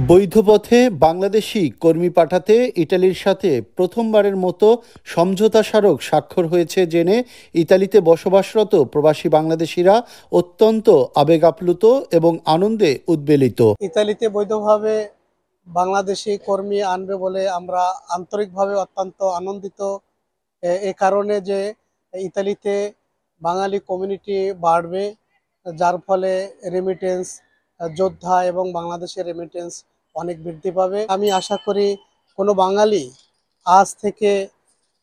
বৈধ পথে বাংলাদেশি কর্মী পাঠাতে ইতালির সাথে প্রথমবারের মতো সমঝোতা স্মারক স্বাক্ষর হয়েছে জেনে ইতালিতে বসবাসরত প্রবাসী বাংলাদেশিরা অত্যন্ত আবেগ আপ্লুত এবং আনন্দে উদ্বেলিত। ইতালিতে বৈধভাবে বাংলাদেশি কর্মী আনবে বলে আমরা আন্তরিকভাবে অত্যন্ত আনন্দিত। এ কারণে যে ইতালিতে বাঙালি কমিউনিটি বাড়বে, যার ফলে রেমিটেন্স যোদ্ধা এবং বাংলাদেশের রেমিটেন্স অনেক বৃদ্ধি পাবে। আমি আশা করি কোনো বাঙালি আজ থেকে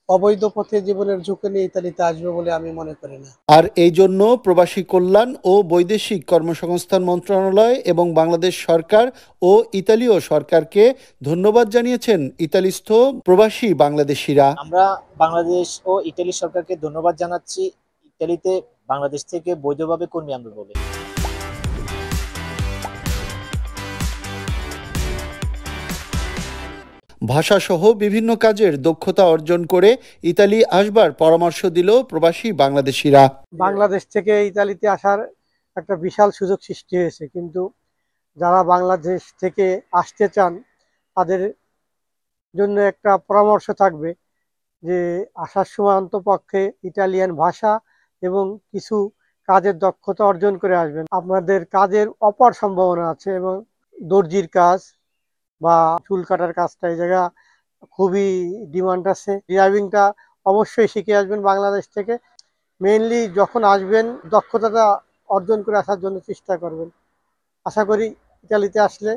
অবৈধ পথে জীবনের ঝুঁকি নিয়ে ইতালিতে আসবে বলে আমি মনে করি না। আর এই জন্য প্রবাসী কল্যাণ ও বৈদেশিক কর্মসংস্থান মন্ত্রণালয় এবং বাংলাদেশ সরকার ও ইতালীয় সরকারকে ধন্যবাদ জানিয়েছেন ইতালিস্থ প্রবাসী বাংলাদেশিরা। আমরা বাংলাদেশ ও ইতালি সরকারকে ধন্যবাদ জানাচ্ছি ইতালিতে বাংলাদেশ থেকে বৈধভাবে কর্মী আনবে বলে। ভাষাসহ বিভিন্ন কাজের দক্ষতা অর্জন করে ইতালি আসবার পরামর্শ দিল প্রবাসী বাংলাদেশিরা। বাংলাদেশ থেকে ইতালিতে আসার একটা বিশাল সুযোগ সৃষ্টি হয়েছে, কিন্তু যারা বাংলাদেশ থেকে আসতে চান তাদের জন্য একটা পরামর্শ থাকবে যে আসার সময় অন্তপক্ষে ইটালিয়ান ভাষা এবং কিছু কাজের দক্ষতা অর্জন করে আসবেন। আপনাদের কাজের অপার সম্ভাবনা আছে এবং দর্জির কাজ বা চুল কাটার কাজটা এই জায়গা খুবই ডিমান্ড আছে। ড্রাইভিংটা অবশ্যই শিখে আসবেন বাংলাদেশ থেকে। মেইনলি যখন আসবেন দক্ষতাটা অর্জন করে আসার জন্য চেষ্টা করবেন। আশা করি ইতালিতে আসলে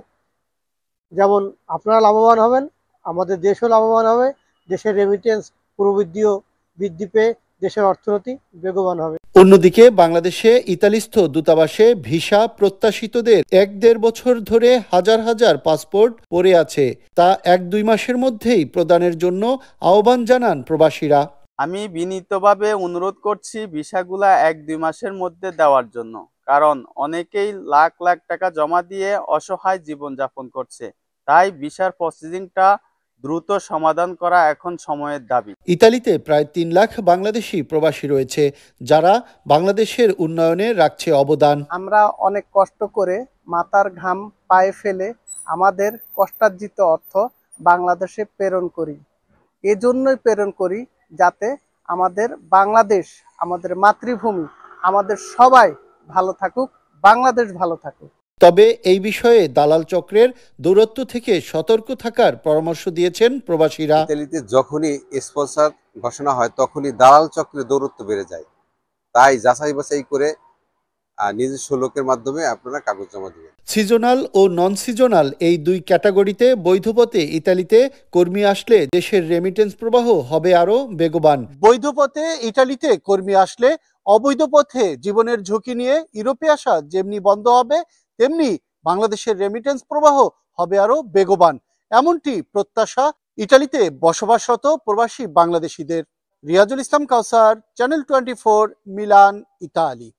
যেমন আপনারা লাভবান হবেন, আমাদের দেশও লাভবান হবে, দেশের রেমিটেন্স প্রবৃদ্ধিও বৃদ্ধি পেয়ে দেশের অর্থনীতি বেগবান হবে। অন্যদিকে বাংলাদেশে ইতালিস্থ দূতাবাসে ভিসা প্রত্যাশিতদের ১-১.৫ বছর ধরে হাজার হাজার পাসপোর্ট পড়ে আছে, তা ১-২ মাসের মধ্যেই প্রদানের জন্য আহ্বান জানান প্রবাসীরা। আমি বিনীতভাবে অনুরোধ করছি ভিসাগুলা ১-২ মাসের মধ্যে দেওয়ার জন্য, কারণ অনেকেই লাখ লাখ টাকা জমা দিয়ে অসহায় জীবনযাপন করছে। তাই ভিসার প্রসেসিংটা দ্রুত সমাধান করা এখন সময়ের দাবি। ইতালিতে প্রায় ৩ লাখ বাংলাদেশি প্রবাসী রয়েছে, যারা বাংলাদেশের উন্নয়নে রাখছে অবদান। আমরা অনেক কষ্ট করে মাথার ঘাম পায়ে ফেলে আমাদের কষ্টার্জিত অর্থ বাংলাদেশে প্রেরণ করি। এজন্যই প্রেরণ করি যাতে আমাদের বাংলাদেশ, আমাদের মাতৃভূমি, আমাদের সবাই ভালো থাকুক, বাংলাদেশ ভালো থাকুক। তবে এই বিষয়ে দালাল চক্রের দৌরাত্ম্য থেকে সতর্ক থাকার পরামর্শ দিয়েছেন প্রবাসীরা। ইতালিতে যখনই স্পন্সর ঘোষণা হয় তখনই দালাল চক্রের দৌরাত্ম্য বেড়ে যায়। তাই যাচাই বাছাই করে নিজস্ব লোকের মাধ্যমে আপনারা কাগজ জমা দেবেন। সিজনাল ও নন সিজনাল এই দুই ক্যাটাগরিতে বৈধ পথে ইতালিতে কর্মী আসলে দেশের রেমিটেন্স প্রবাহ হবে আরও বেগবান। বৈধ পথে ইতালিতে কর্মী আসলে অবৈধ পথে জীবনের ঝুঁকি নিয়ে ইউরোপে আসা যেমনি বন্ধ হবে, তেমনি বাংলাদেশের রেমিটেন্স প্রবাহ হবে আরো বেগবান, এমনটি প্রত্যাশা ইতালিতে বসবাসরত প্রবাসী বাংলাদেশিদের। রিয়াজুল ইসলাম কাউসার, চ্যানেল 24, মিলান, ইতালি।